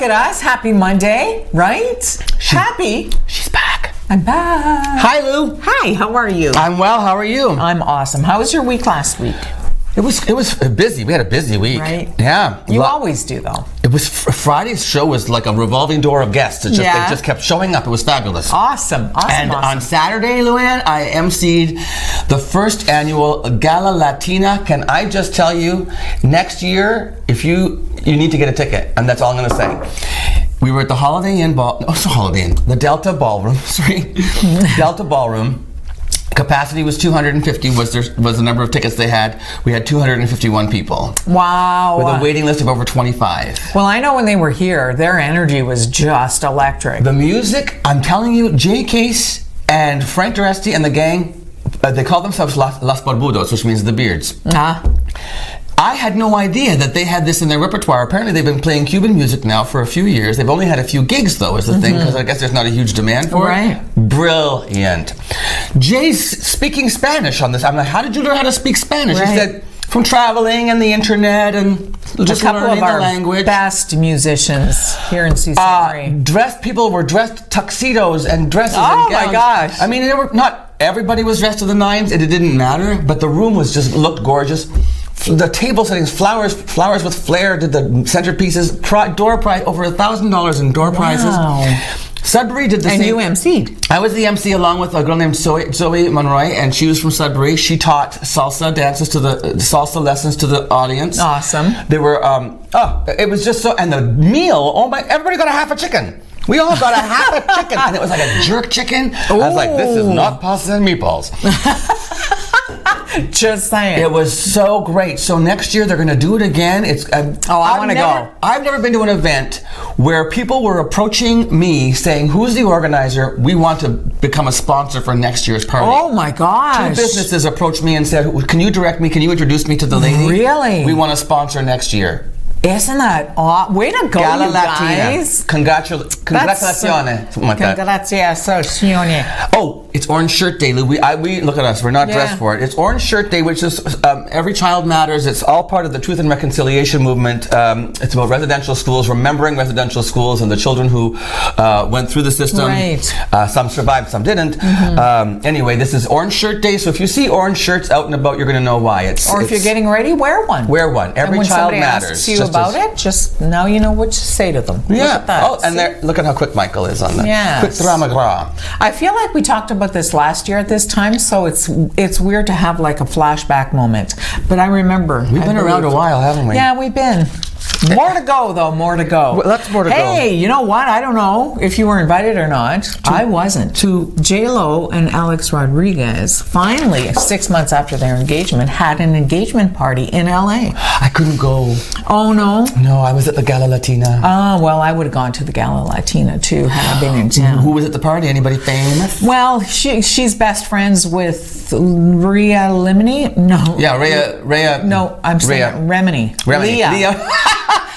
at us. Happy Monday, right? Happy. She's back. I'm back. Hi, Lou. Hi, how are you? I'm well. How are you? I'm awesome. How was your week last week? It was busy. We had a busy week. Right. Yeah. You always do, though. It was Friday's show was like a revolving door of guests. They just kept showing up. It was fabulous. Awesome. And on Saturday, Luann, I emceed the first annual Gala Latina. Can I just tell you, next year, if you need to get a ticket, and that's all I'm going to say. We were at the Holiday Inn the Delta Ballroom. Sorry, Delta Ballroom. Capacity was 250 was the number of tickets they had. We had 251 people. Wow. With a waiting list of over 25. Well, I know when they were here, their energy was just electric. The music, I'm telling you, Jay Case and Frank Duresti and the gang, they call themselves Las Barbudos, which means the beards. I had no idea that they had this in their repertoire. Apparently they've been playing Cuban music now for a few years. They've only had a few gigs, though, is the thing, because I guess there's not a huge demand for it. Brilliant. Jay's speaking Spanish on this. I'm like, how did you learn how to speak Spanish? He said, from traveling and the internet and just learning the language. Best musicians here in CC3. People were dressed tuxedos and dresses and gowns. Oh my gosh. I mean, not everybody was dressed to the nines, and it didn't matter, but the room looked gorgeous. The table settings, flowers with flair did the centerpieces. Door prize, over $1,000 in door prizes. Sudbury did the same. And you emceed. I was the MC along with a girl named Zoe Monroy, and she was from Sudbury. She taught salsa lessons to the audience. Awesome. They were, it was just so, and the meal, everybody got a half a chicken. We all got a half a chicken, and it was like a jerk chicken. Ooh. I was like, this is not pasta and meatballs. Just saying. It was so great. So next year they're going to do it again. I want to go. I've never been to an event where people were approaching me saying, who's the organizer? We want to become a sponsor for next year's party. Oh my gosh. 2 businesses approached me and said, can you direct me? Can you introduce me to the lady? Really? We want to sponsor next year. Isn't that awesome? Way to go, Gala you Latina. Guys. Congratulations. Something like that. Congratulations. Oh, it's Orange Shirt Day, Lou. We look at us. We're not dressed for it. It's Orange Shirt Day, which is Every Child Matters. It's all part of the Truth and Reconciliation movement. It's about residential schools, remembering residential schools and the children who went through the system. Right. Some survived, some didn't. Anyway, this is Orange Shirt Day. So if you see orange shirts out and about, you're going to know why. If you're getting ready, wear one. Wear one. Every child matters. Asks you about it, just now you know what to say to them. Yeah. Look at that. Oh, and look at how quick Michael is on that. Yeah. Quick drama. I feel like we talked about this last year at this time, so it's weird to have like a flashback moment. But I remember. We've been around a while, haven't we? Yeah, we've been. More to go, though. More to go. Well, that's more to go. Hey, you know what? I don't know if you were invited or not. I wasn't. J-Lo and Alex Rodriguez finally, 6 months after their engagement, had an engagement party in LA. I couldn't go. Oh, no? No, I was at the Gala Latina. Well, I would have gone to the Gala Latina, too, had I been in town. Who was at the party? Anybody famous? Well, she's best friends with Rhea Limini. No. Yeah, Rhea. No, I'm saying Remini. Leah.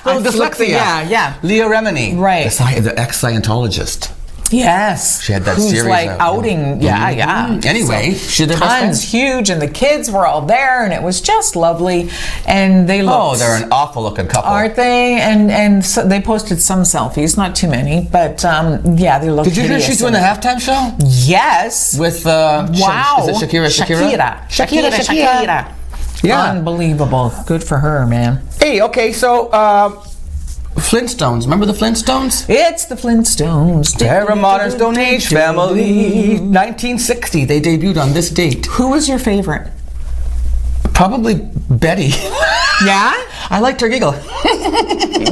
Little dyslexia. Yeah. Leah Remini. Right. The ex-Scientologist. Yes. She had that Who's series like out. outing. Yeah. Anyway, she's their best tons, friend. huge, and the kids were all there, and it was just lovely. And they looked. Oh, they're an awful-looking couple, aren't they? And so they posted some selfies, not too many, but they looked. Did you hear she's doing the halftime show? Yes. With wow. Is it Shakira? Yeah. Unbelievable. Good for her, man. Hey, okay, so Flintstones. Remember the Flintstones? It's the Flintstones. They're a modern Stone Age family. 1960. They debuted on this date. Who was your favorite? Probably Betty. Yeah? I liked her giggle.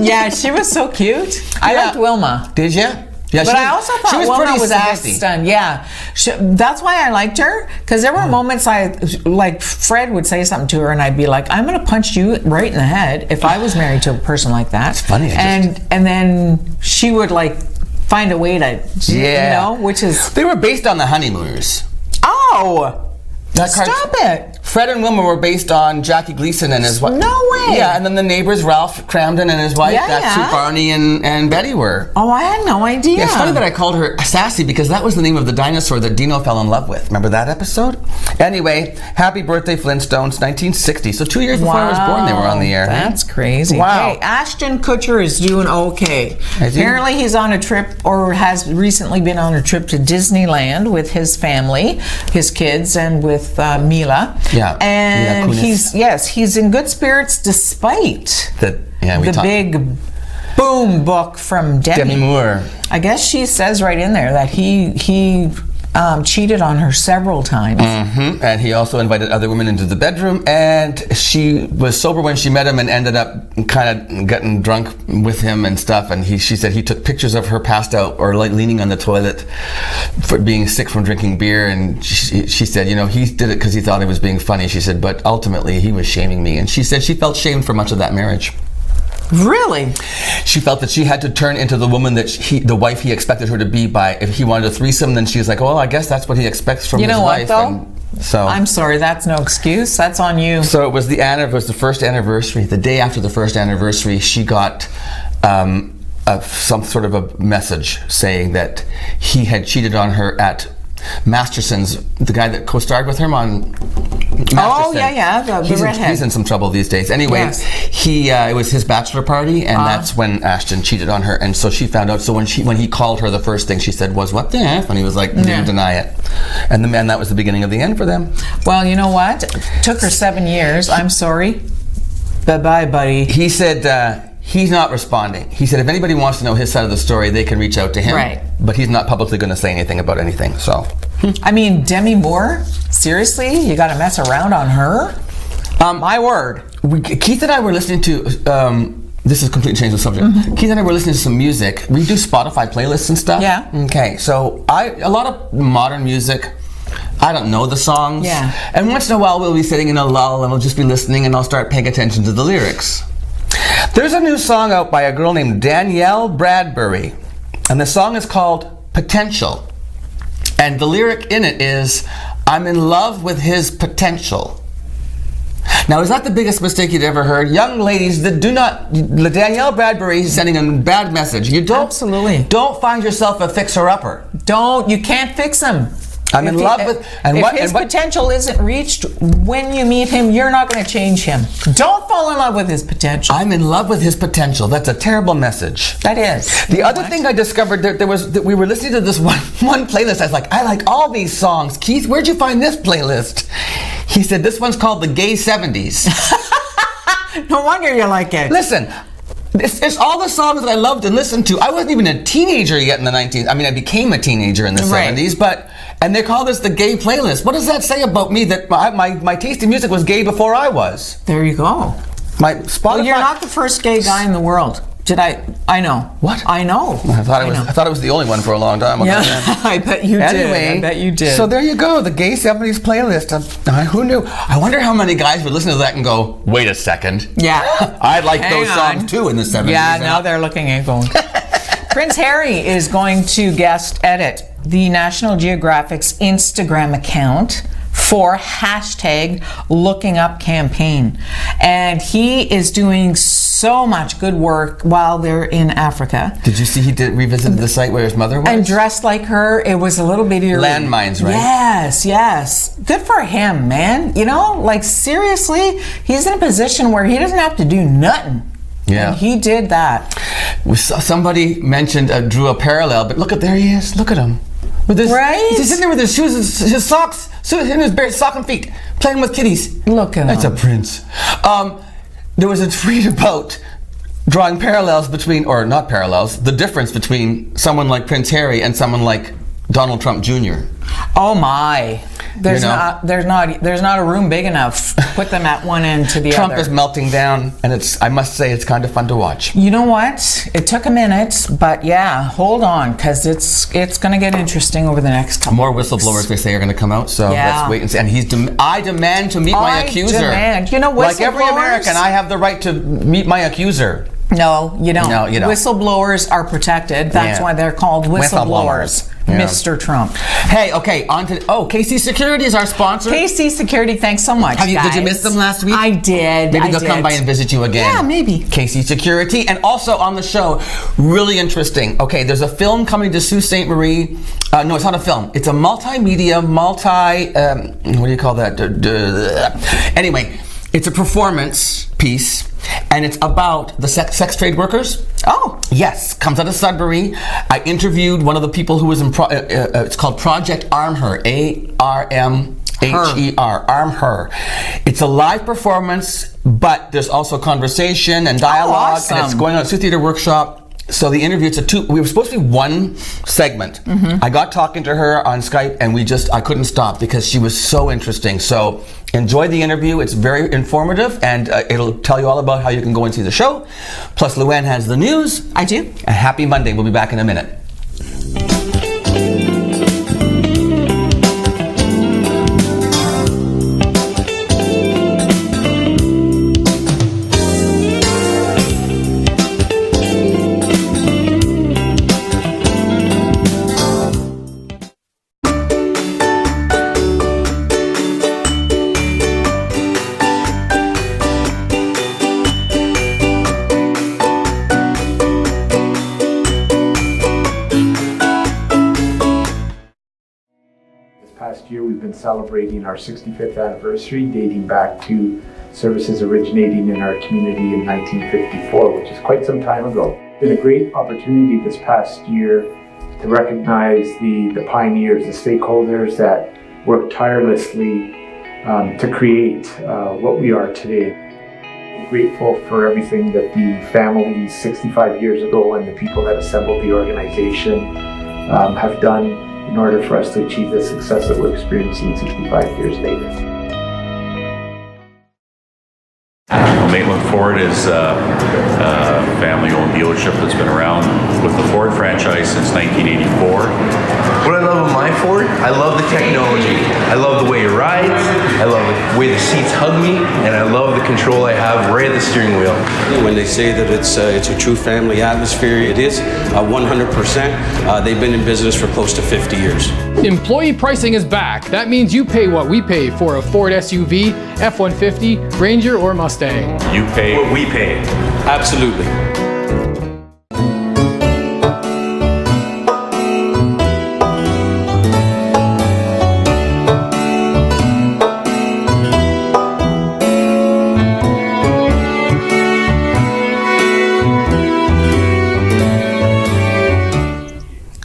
Yeah, she was so cute. I liked Wilma. Did you? Yeah, but I also thought Wilma was sassy. A bit stunned. Yeah, that's why I liked her, because there were moments Fred would say something to her, and I'd be like, "I'm going to punch you right in the head if I was married to a person like that." It's funny. And then she would find a way to, which is they were based on the Honeymooners. Oh. That Stop it. Fred and Wilma were based on Jackie Gleason and his wife. No way. Yeah, and then the neighbors, Ralph Cramden and his wife. Yeah, that's who Barney and Betty were. Oh, I had no idea. Yeah, it's funny that I called her Sassy because that was the name of the dinosaur that Dino fell in love with. Remember that episode? Anyway, happy birthday, Flintstones, 1960. So 2 years before I was born, they were on the air. That's crazy. Wow. Hey, Ashton Kutcher is doing okay. Is he? Apparently, he's on a trip, or has recently been on a trip to Disneyland with his family, his kids, and with Mila. Yeah, and Mila Kunis. he's in good spirits despite the big boom book from Demi Moore. I guess she says right in there that he cheated on her several times. Mm-hmm. And he also invited other women into the bedroom, and she was sober when she met him and ended up kind of getting drunk with him and stuff. And she said he took pictures of her passed out or like leaning on the toilet for being sick from drinking beer. And she said, you know, he did it because he thought he was being funny. She said, but ultimately he was shaming me. And she said she felt shamed for much of that marriage. Really? She felt that she had to turn into the woman that the wife he expected her to be by. If he wanted a threesome, then she was like, well, I guess that's what he expects from his wife. You know what, though? So I'm sorry, that's no excuse. That's on you. So it was the first anniversary. The day after the first anniversary, she got some sort of a message saying that he had cheated on her at Masterson's, the guy that co-starred with him on Masterson. Oh, yeah, the redhead. He's in some trouble these days. Anyway, yes. It was his bachelor party, and that's when Ashton cheated on her, and so she found out. So when he called her, the first thing she said was, "What the F?" And he was like, "Didn't deny it." And that was the beginning of the end for them. Well, you know what? Took her 7 years. I'm sorry. Bye-bye, buddy. He said he's not responding. He said if anybody wants to know his side of the story, they can reach out to him. Right. But he's not publicly going to say anything about anything. So. I mean, Demi Moore? Seriously? You got to mess around on her? My word. Keith and I were listening to, this is completely changed the subject. Mm-hmm. Keith and I were listening to some music. We do Spotify playlists and stuff. Yeah. Okay, so a lot of modern music, I don't know the songs. Yeah. And once in a while we'll be sitting in a lull and we'll just be listening and I'll start paying attention to the lyrics. There's a new song out by a girl named Danielle Bradbury, and the song is called Potential. And the lyric in it is, I'm in love with his potential. Now, is that the biggest mistake you'd ever heard? Young ladies that do not, Danielle Bradbury is sending a bad message. Absolutely. Don't find yourself a fixer-upper. You can't fix him. I'm in love with... If his potential isn't reached when you meet him, you're not going to change him. Don't fall in love with his potential. I'm in love with his potential. That's a terrible message. That is. The other thing I discovered, we were listening to this one playlist. I was like, I like all these songs. Keith, where'd you find this playlist? He said, this one's called the Gay 70s. No wonder you like it. Listen, it's all the songs that I loved and listened to. I wasn't even a teenager yet in the 19th. I mean, I became a teenager in the 70s, but... And they call this the gay playlist. What does that say about me that my taste in music was gay before I was? There you go. My Spotify... Well, you're not the first gay guy in the world. I know. What? I know. I thought I was the only one for a long time. Yeah, I bet you did. Anyway, I bet you did. So there you go, the Gay 70s playlist. Who knew? I wonder how many guys would listen to that and go, wait a second. Yeah. I like those songs too in the 70s. Yeah, now they're looking and going. Prince Harry is going to guest edit the National Geographic's Instagram account for #LookingUp campaign. And he is doing so much good work while they're in Africa. Did you see he revisited the site where his mother was? And dressed like her. It was a little bit eerie. Landmines, right? Yes. Good for him, man. You know, like seriously, he's in a position where he doesn't have to do nothing. Yeah. And he did that. Somebody mentioned, drew a parallel, but there he is. Look at him. Right? He's sitting there with his shoes, his socks, in his bare sock and feet, playing with kitties. Look at him. That's a prince. There was a tweet about drawing parallels between, or not parallels, the difference between someone like Prince Harry and someone like Donald Trump Jr. Oh my. There's not a room big enough. Put them at one end to the Trump other. is melting down, and I must say it's kind of fun to watch. You know what? It took a minute, but yeah, hold on, because it's going to get interesting over the next couple More weeks. whistleblowers, they say, are going to come out, so Yeah. let's wait and see. And I demand to meet my accuser. Demand. You know, like every whistleblowers- American, I have the right to meet my accuser. No, you don't. No, you don't. Whistleblowers are protected. That's why they're called whistleblowers. Yeah. Mr. Trump. Hey, okay, on to KC Security is our sponsor. KC Security, thanks so much. Did you miss them last week? I did. Maybe they'll come by and visit you again. Yeah, maybe. KC Security, and also on the show, really interesting. Okay, there's a film coming to Sault Ste. Marie. No, it's not a film. It's a multimedia, what do you call that? Anyway, it's a performance piece, and it's about the sex trade workers. Oh. Yes, comes out of Sudbury. I interviewed one of the people who was in, it's called Project Arm Her, ARMHER, Arm Her. It's a live performance, but there's also conversation and dialogue, awesome. and it's going on at Sioux Theatre Workshop. So the interview, we were supposed to be one segment. I got talking to her on Skype, and I couldn't stop because she was so interesting. So enjoy the interview. It's very informative, and it'll tell you all about how you can go and see the show. Plus, Luann has the news. I do. A happy Monday. We'll be back in a minute. Last year we've been celebrating our 65th anniversary, dating back to services originating in our community in 1954, which is quite some time ago. It's been a great opportunity this past year to recognize the pioneers, the stakeholders that worked tirelessly to create what we are today. I'm grateful for everything that the families 65 years ago and the people that assembled the organization have done in order for us to achieve the success that we're experiencing 65 years later. Maitland Ford is a family-owned dealership that's been around with the Ford franchise since 1984. What I love about my Ford, I love the technology. I love the way it rides, I love the way the seats hug me, and I love the control I have right at the steering wheel. When they say that it's a true family atmosphere, it is 100%. They've been in business for close to 50 years. Employee pricing is back. That means you pay what we pay for a Ford SUV, F-150, Ranger, or Mustang. You pay what we pay. Absolutely.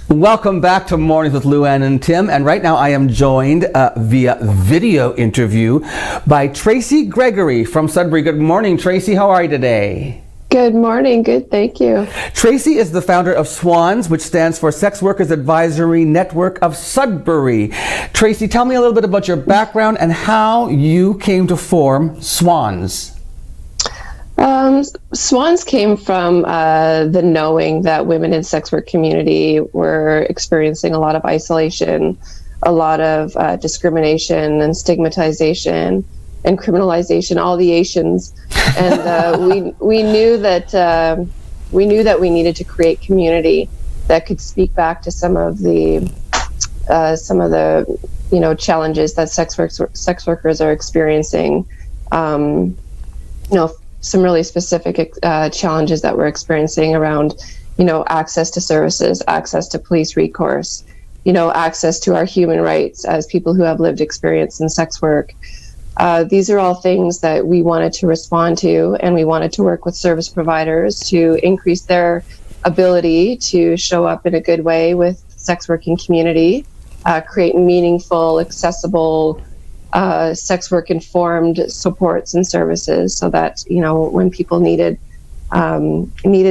Welcome back to Mornings with Luann and Tim, and right now I am joined via video interview by Tracy Gregory from Sudbury. Good morning, Tracy. How are you today? Good morning. Good, thank you. Tracy is the founder of SWANS, which stands for Sex Workers Advisory Network of Sudbury. Tracy, tell me a little bit about your background and how you came to form SWANS. SWANS came from the knowing that women in sex work community were experiencing a lot of isolation, a lot of discrimination and stigmatization and criminalization, all the Asians. And we knew that we needed to create community that could speak back to some of the challenges that sex workers are experiencing. Some really specific challenges that we're experiencing around, access to services, access to police recourse, access to our human rights as people who have lived experience in sex work. These are all things that we wanted to respond to, and we wanted to work with service providers to increase their ability to show up in a good way with sex working community, create meaningful, accessible, sex work informed supports and services so that, when people needed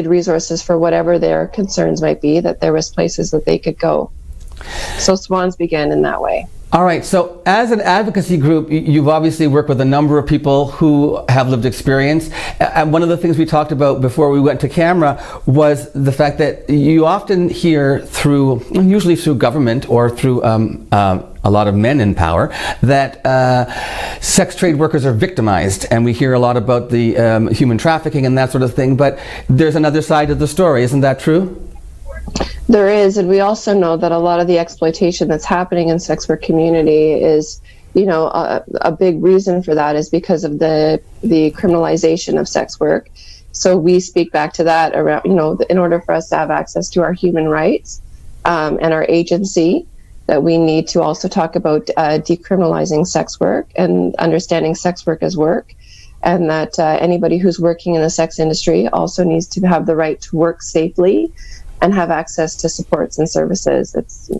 resources for whatever their concerns might be, that there was places that they could go. So SWANS began in that way. All right, so as an advocacy group, you've obviously worked with a number of people who have lived experience. And one of the things we talked about before we went to camera was the fact that you often hear usually through government or through a lot of men in power, that sex trade workers are victimized. And we hear a lot about the human trafficking and that sort of thing, but there's another side of the story. Isn't that true? There is, and we also know that a lot of the exploitation that's happening in sex work community is, a big reason for that is because of the criminalization of sex work. So we speak back to that around, in order for us to have access to our human rights and our agency, that we need to also talk about decriminalizing sex work and understanding sex work as work, and that anybody who's working in the sex industry also needs to have the right to work safely and have access to supports and services. It's,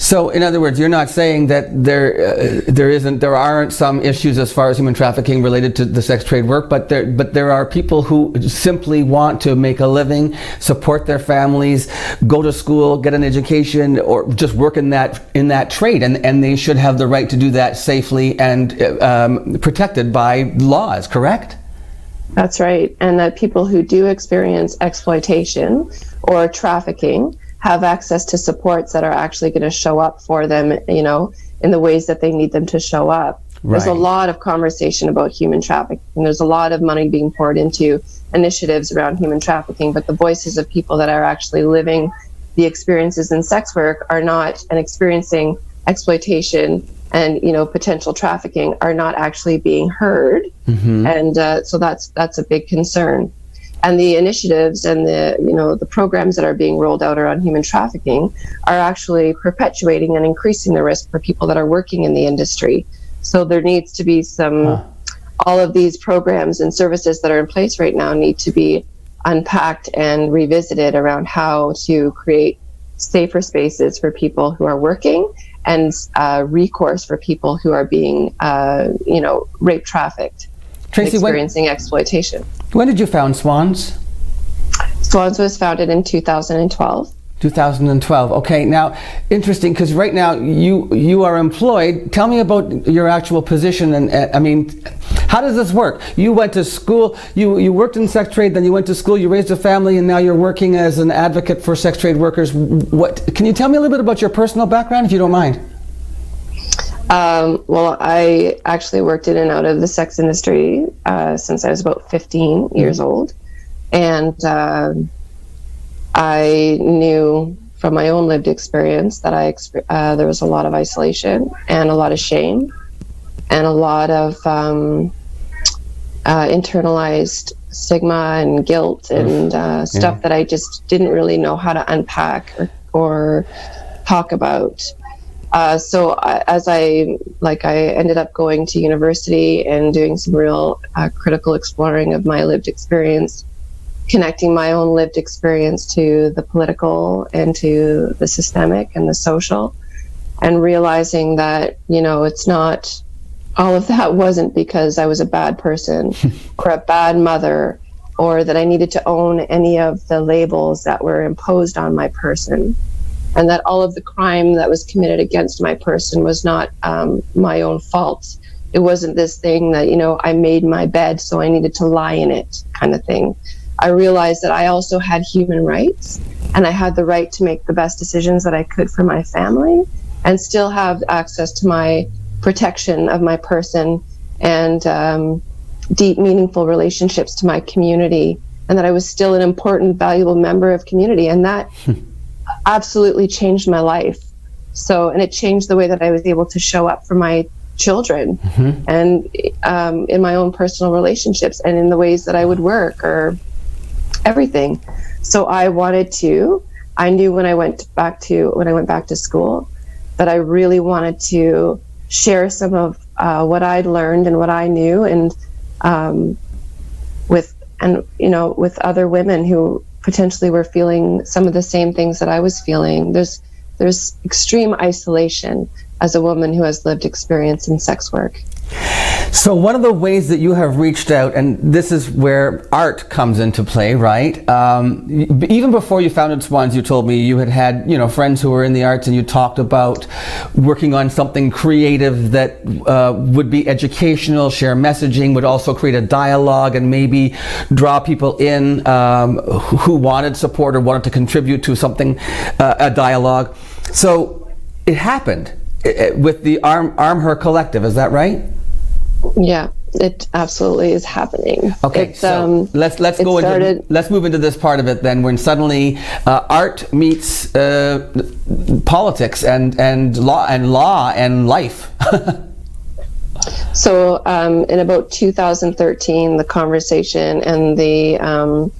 So, in other words, you're not saying that there aren't some issues as far as human trafficking related to the sex trade work, but there are people who simply want to make a living, support their families, go to school, get an education, or just work in that trade, and they should have the right to do that safely and protected by laws. Correct? That's right, and that people who do experience exploitation or trafficking have access to supports that are actually going to show up for them, in the ways that they need them to show up. Right. There's a lot of conversation about human trafficking. There's a lot of money being poured into initiatives around human trafficking, but the voices of people that are actually living the experiences in sex work are not, and experiencing exploitation and, potential trafficking are not actually being heard. Mm-hmm. And so that's a big concern. And the initiatives and the programs that are being rolled out around human trafficking are actually perpetuating and increasing the risk for people that are working in the industry. So there needs to be all of these programs and services that are in place right now need to be unpacked and revisited around how to create safer spaces for people who are working and recourse for people who are being, rape trafficked, Tracy, experiencing exploitation. When did you found Swans? Swans was founded in 2012. 2012. Okay, now interesting, because right now you are employed. Tell me about your actual position, and how does this work? You went to school, you worked in sex trade, then you went to school, you raised a family, and now you're working as an advocate for sex trade workers. Can you tell me a little bit about your personal background, if you don't mind? Well, I actually worked in and out of the sex industry since I was about 15 years old. And I knew from my own lived experience that there was a lot of isolation and a lot of shame and a lot of internalized stigma and guilt and stuff that I just didn't really know how to unpack or talk about. So as I ended up going to university and doing some real critical exploring of my lived experience, connecting my own lived experience to the political and to the systemic and the social, and realizing that, it's not, all of that wasn't because I was a bad person or a bad mother, or that I needed to own any of the labels that were imposed on my person. And that all of the crime that was committed against my person was not my own fault. It wasn't this thing that, I made my bed, so I needed to lie in it kind of thing. I realized that I also had human rights, and I had the right to make the best decisions that I could for my family and still have access to my protection of my person and deep, meaningful relationships to my community, and that I was still an important, valuable member of community. And that absolutely changed my life. And it changed the way that I was able to show up for my children and in my own personal relationships and in the ways that I would work or everything. So I knew when I went back to school that I really wanted to share some of what I'd learned and what I knew with other women who potentially were feeling some of the same things that I was feeling. There's extreme isolation as a woman who has lived experience in sex work. So one of the ways that you have reached out, and this is where art comes into play, right? Even before you founded Swans, you told me you had friends who were in the arts, and you talked about working on something creative that would be educational, share messaging, would also create a dialogue and maybe draw people in who wanted support or wanted to contribute to something, a dialogue. So it happened with the Arm Her Collective, is that right? Yeah, It absolutely is happening. Okay, It's, so let's go into let's move into this part of it then, when suddenly art meets politics and law and life. So in about 2013, the conversation and the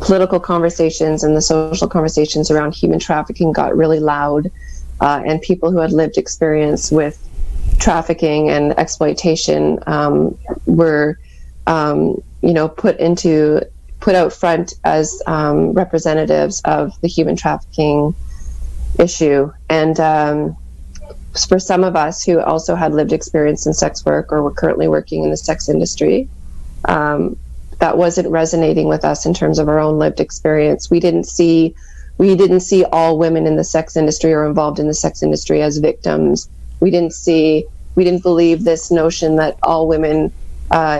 political conversations and the social conversations around human trafficking got really loud, and people who had lived experience with trafficking and exploitation were, put out front as representatives of the human trafficking issue. And for some of us who also had lived experience in sex work or were currently working in the sex industry, that wasn't resonating with us in terms of our own lived experience. We didn't see all women in the sex industry or involved in the sex industry as victims. We didn't believe this notion that all women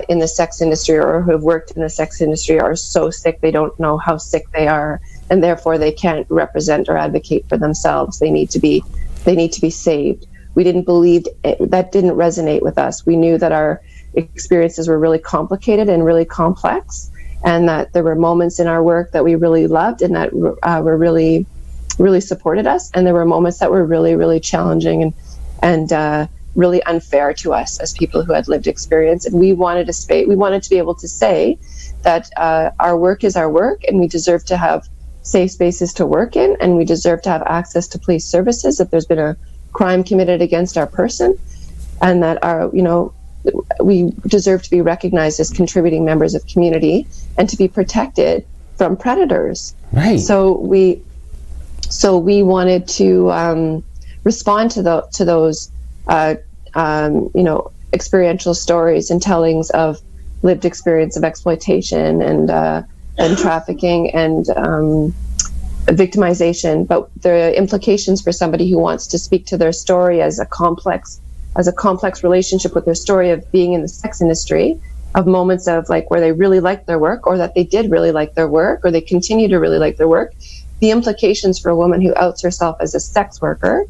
in the sex industry or who have worked in the sex industry are so sick they don't know how sick they are, and therefore they can't represent or advocate for themselves. They need to be saved. We didn't believe that didn't resonate with us. We knew that our experiences were really complicated and really complex, and that there were moments in our work that we really loved and that were really, really supported us, and there were moments that were really, really challenging and really unfair to us as people who had lived experience. And we wanted to be able to say that our work is our work, and we deserve to have safe spaces to work in, and we deserve to have access to police services if there's been a crime committed against our person, and that we deserve to be recognized as contributing members of community and to be protected from predators. Right. So we wanted to respond to those experiential stories and tellings of lived experience of exploitation and trafficking and victimization, but the implications for somebody who wants to speak to their story as a complex relationship with their story of being in the sex industry, of moments of like where they really liked their work, or that they did really like their work, or they continue to really like their work. The implications for a woman who outs herself as a sex worker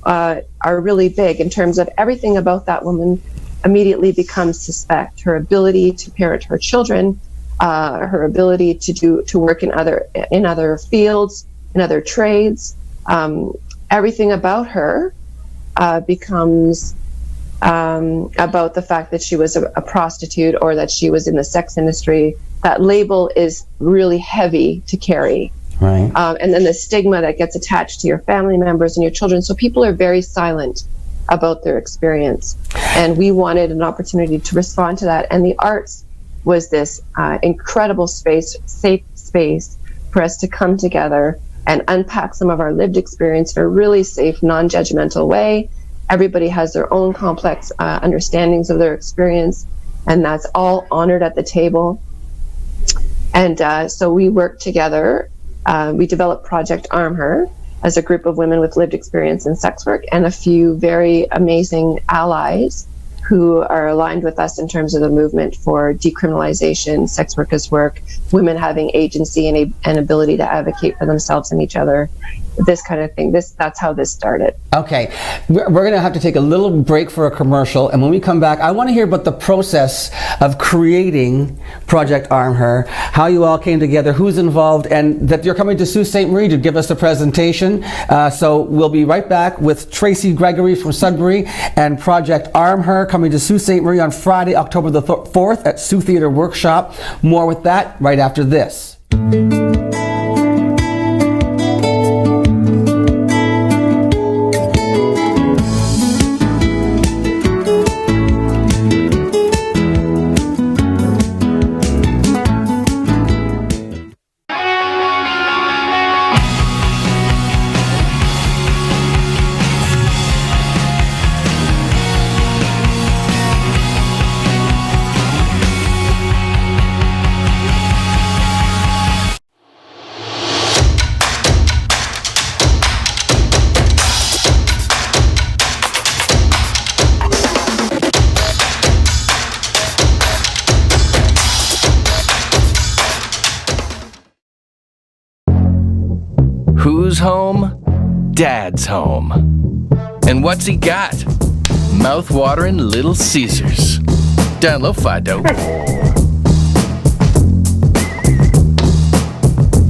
are really big in terms of everything about that woman immediately becomes suspect. Her ability to parent her children, her ability to work in other fields, in other trades, everything about her becomes about the fact that she was a prostitute or that she was in the sex industry. That label is really heavy to carry. Right. And then the stigma that gets attached to your family members and your children. So people are very silent about their experience. And we wanted an opportunity to respond to that. And the arts was this incredible space, safe space for us to come together and unpack some of our lived experience in a really safe, non-judgmental way. Everybody has their own complex understandings of their experience, and that's all honored at the table. And so we worked together. We developed Project Arm Her as a group of women with lived experience in sex work, and a few very amazing allies who are aligned with us in terms of the movement for decriminalization, sex workers' work, women having agency and an ability to advocate for themselves and each other, this kind of thing. That's how this started. Okay, we're going to have to take a little break for a commercial, and when we come back, I want to hear about the process of creating Project Arm Her, how you all came together, who's involved, and that you're coming to Sault Ste. Marie to give us a presentation. So we'll be right back with Tracy Gregory from Sudbury and Project Arm Her coming to Sault Ste. Marie on Friday, October the 4th at Sioux Theatre Workshop. More with that right after this. Who's home? Dad's home. And what's he got? Mouth-watering Little Caesars. Download Fido.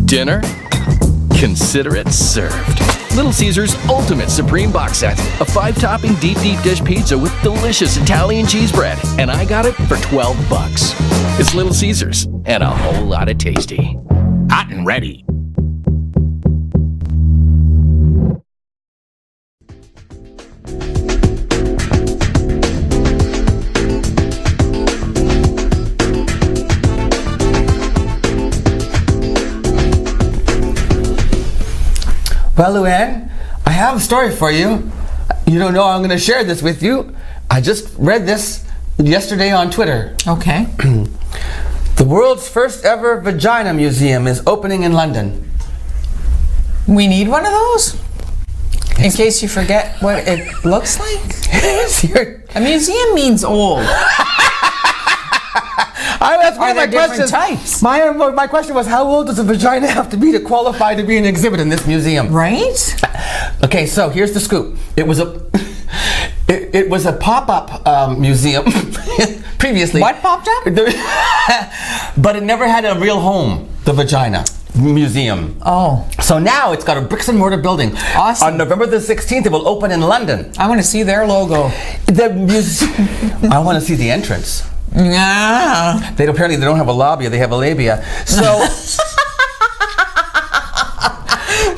Dinner? Consider it served. Little Caesars Ultimate Supreme Box Set. A 5-topping deep dish pizza with delicious Italian cheese bread. And I got it for $12. It's Little Caesars and a whole lot of tasty. Hot and ready. Well, Luann, I have a story for you. You don't know I'm going to share this with you. I just read this yesterday on Twitter. Okay. The world's first ever vagina museum is opening in London. We need one of those? In case you forget what it looks like? A museum means old. That's one Are of my there different questions. types? My question was, how old does a vagina have to be to qualify to be an exhibit in this museum? Right? Okay, so here's the scoop. It was a pop-up museum previously. What popped up? But it never had a real home, the vagina museum. Oh. So now it's got a bricks and mortar building. Awesome. On November the 16th, it will open in London. I want to see their logo. I want to see the entrance. Yeah. Apparently they don't have a labia, they have a labia. So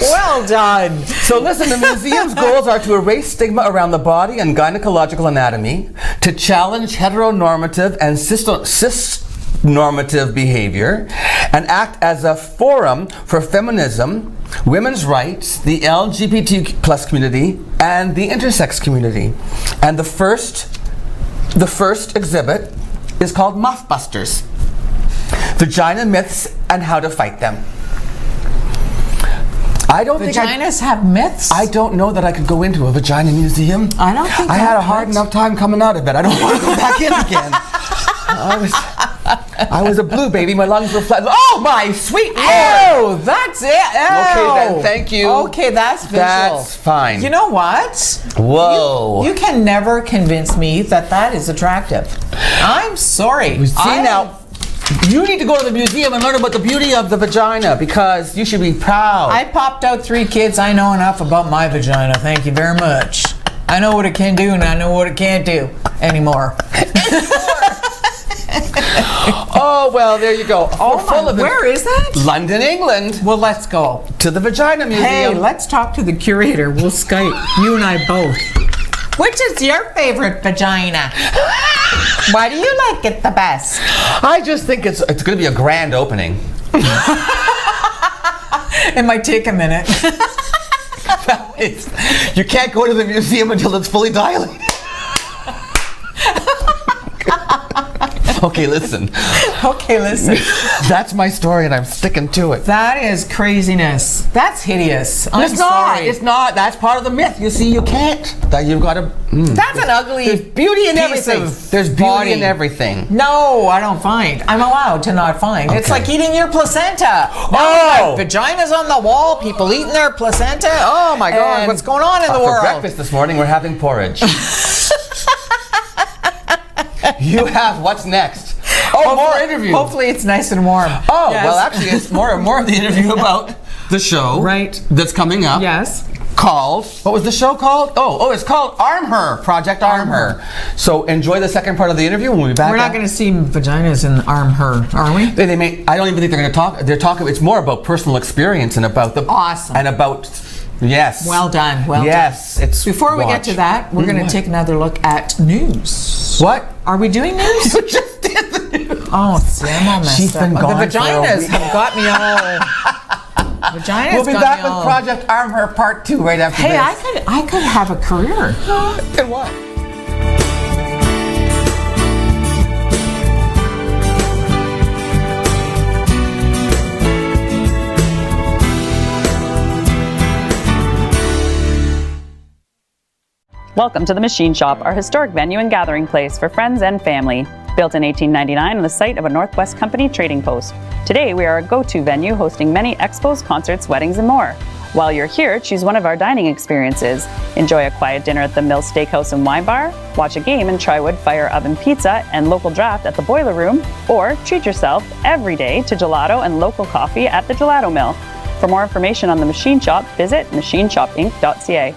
well done. So listen, the museum's goals are to erase stigma around the body and gynecological anatomy, to challenge heteronormative and cisnormative behavior, and act as a forum for feminism, women's rights, the LGBT plus community, and the intersex community. And the first exhibit is called Muffbusters: Vagina Myths and How to Fight Them. I don't think Vaginas have myths? I don't know that I could go into a vagina museum. I don't think I had a hard enough time coming out of it. I don't want to go back in again. I was a blue baby. My lungs were flat. Oh my sweet Lord! Oh, that's it. Oh. Okay then, thank you. Okay, that's visual. That's fine. You know what? Whoa. You can never convince me that is attractive. I'm sorry. See now, you need to go to the museum and learn about the beauty of the vagina, because you should be proud. I popped out 3 kids. I know enough about my vagina. Thank you very much. I know what it can do and I know what it can't do anymore. Oh, well, there you go. Where is that? London, England. Well, let's go. To the Vagina Museum. Hey, let's talk to the curator. We'll Skype. You and I both. Which is your favorite vagina? Why do you like it the best? I just think it's going to be a grand opening. It might take a minute. You can't go to the museum until it's fully dilated. Okay, listen. That's my story, and I'm sticking to it. That is craziness. That's hideous. It's not. That's part of the myth. You see, you can't. That you've got to. That's an ugly. There's beauty in everything. There's beauty body. in everything. No, I don't find. I'm allowed to not find. Okay. It's like eating your placenta. Oh! Vaginas on the wall. People eating their placenta. Oh my God! And what's going on in the world? For breakfast this morning, we're having porridge. You have what's next? Oh, more interview. Hopefully it's nice and warm. Oh, yes. Well, actually, it's more of the interview about the show. Right. That's coming up. Yes. Called, what was the show called? Oh, it's called Arm Her, Project Arm Her. So enjoy the second part of the interview, and we'll be back. We're not going to see vaginas in Arm Her, are we? They may. I don't even think they're going to talk. They're talking. It's more about personal experience and about the awesome and about. Yes. Well done. Well yes. Done. It's before we get to that, we're going to take another look at news. What? Are we doing news? You just did the news. Oh, see, I'm all messed She's up. been gone The vaginas have got me all. Vaginas. We'll be back with Project Arm Her Part 2 right after this. Hey, I could have a career. In what? Welcome to the Machine Shop, our historic venue and gathering place for friends and family. Built in 1899 on the site of a Northwest Company trading post. Today we are a go-to venue hosting many expos, concerts, weddings, and more. While you're here, choose one of our dining experiences. Enjoy a quiet dinner at the Mill Steakhouse and Wine Bar, watch a game in Trywood Fire Oven Pizza and local draft at the Boiler Room, or treat yourself every day to gelato and local coffee at the Gelato Mill. For more information on the Machine Shop, visit machineshopinc.ca.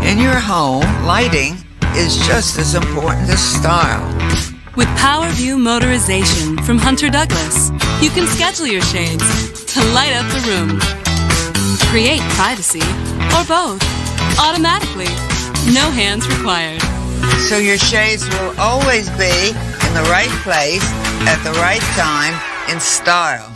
In your home, lighting is just as important as style. With PowerView Motorization from Hunter Douglas, you can schedule your shades to light up the room. Create privacy, or both, automatically. No hands required. So your shades will always be in the right place at the right time in style.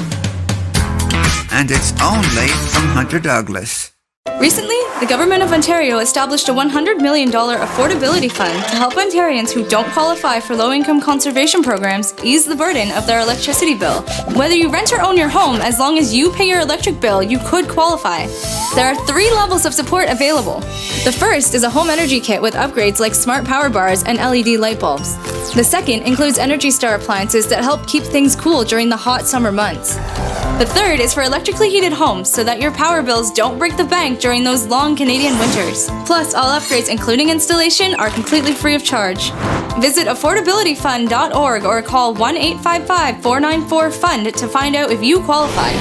And it's only from Hunter Douglas. Recently, the Government of Ontario established a $100 million affordability fund to help Ontarians who don't qualify for low-income conservation programs ease the burden of their electricity bill. Whether you rent or own your home, as long as you pay your electric bill, you could qualify. There are 3 levels of support available. The first is a home energy kit with upgrades like smart power bars and LED light bulbs. The second includes Energy Star appliances that help keep things cool during the hot summer months. The third is for electrically heated homes so that your power bills don't break the bank during those long Canadian winters. Plus, all upgrades, including installation, are completely free of charge. Visit affordabilityfund.org or call 1-855-494-FUND to find out if you qualify.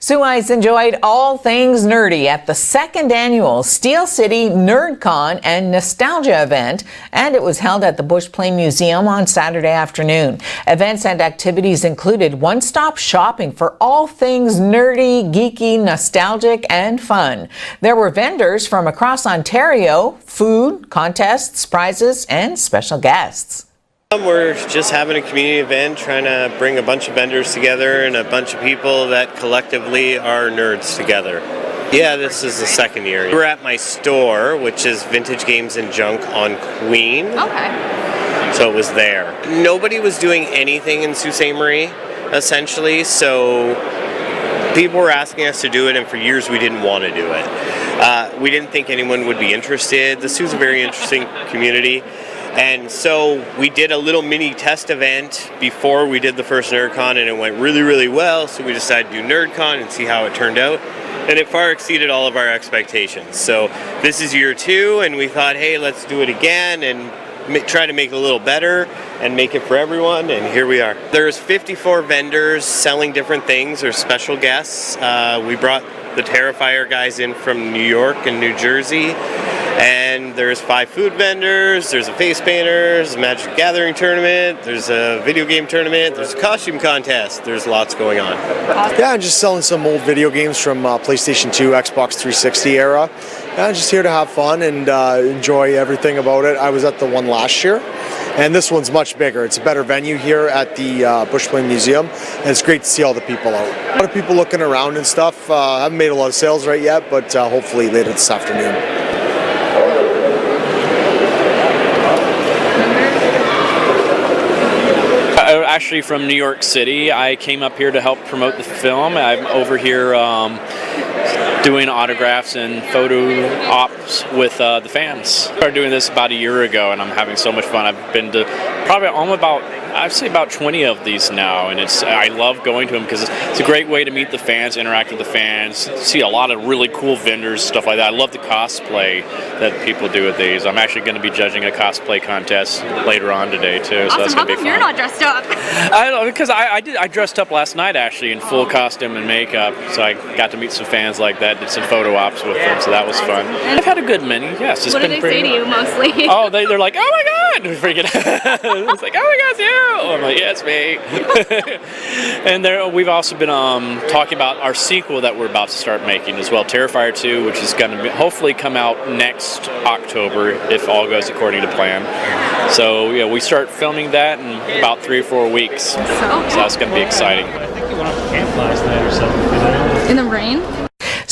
Sue Ice enjoyed all things nerdy at the 2nd annual Steel City NerdCon and Nostalgia event, and it was held at the Bush Plain Museum on Saturday afternoon. Events and activities included one-stop shopping for all things nerdy, geeky, nostalgic, and fun. There were vendors from across Ontario, food, contests, prizes, and special guests. We're just having a community event, trying to bring a bunch of vendors together and a bunch of people that collectively are nerds together. Yeah, this is the 2nd year. We're at my store, which is Vintage Games and Junk on Queen. Okay. So it was there. Nobody was doing anything in Sault Ste. Marie, essentially, so people were asking us to do it, and for years we didn't want to do it. We didn't think anyone would be interested. The Sioux's a very interesting community. And so we did a little mini test event before we did the first NerdCon, and it went really, really well. So we decided to do NerdCon and see how it turned out. And it far exceeded all of our expectations. So this is year 2, and we thought, hey, let's do it again and try to make it a little better and make it for everyone. And here we are. There's 54 vendors selling different things. There's special guests. We brought the Terrifier guys in from New York and New Jersey. And there's 5 food vendors, there's a face painter, there's a Magic Gathering tournament, there's a video game tournament, there's a costume contest, there's lots going on. Yeah, I'm just selling some old video games from PlayStation 2, Xbox 360 era. Yeah, I'm just here to have fun and enjoy everything about it. I was at the one last year, and this one's much bigger. It's a better venue here at the Bush Plain Museum, and it's great to see all the people out. A lot of people looking around and stuff. I haven't made a lot of sales right yet, but hopefully later this afternoon. Actually from New York City. I came up here to help promote the film. I'm over here doing autographs and photo ops with the fans. I started doing this about a year ago, and I'm having so much fun. I've been to probably I'd say about 20 of these now, and I love going to them because it's a great way to meet the fans, interact with the fans, see a lot of really cool vendors, stuff like that. I love the cosplay that people do with these. I'm actually going to be judging a cosplay contest later on today too. Awesome. So that's going to be fun. You're not dressed up? I don't know, because I dressed up last night actually in full costume and makeup, so I got to meet some fans like that, did some photo ops with them, so that was fun. I've had a good many, yes. What do they say to you mostly? Oh, they're like, oh my God! Freaking it's like, oh my God, it's you! I'm like, yeah, it's me. And we've also been talking about our sequel that we're about to start making as well, Terrifier 2, which is going to hopefully come out next October if all goes according to plan. So yeah, we start filming that in about 3 or 4 weeks. So that's going to be exciting. I think you went up to camp last night or something. In the rain?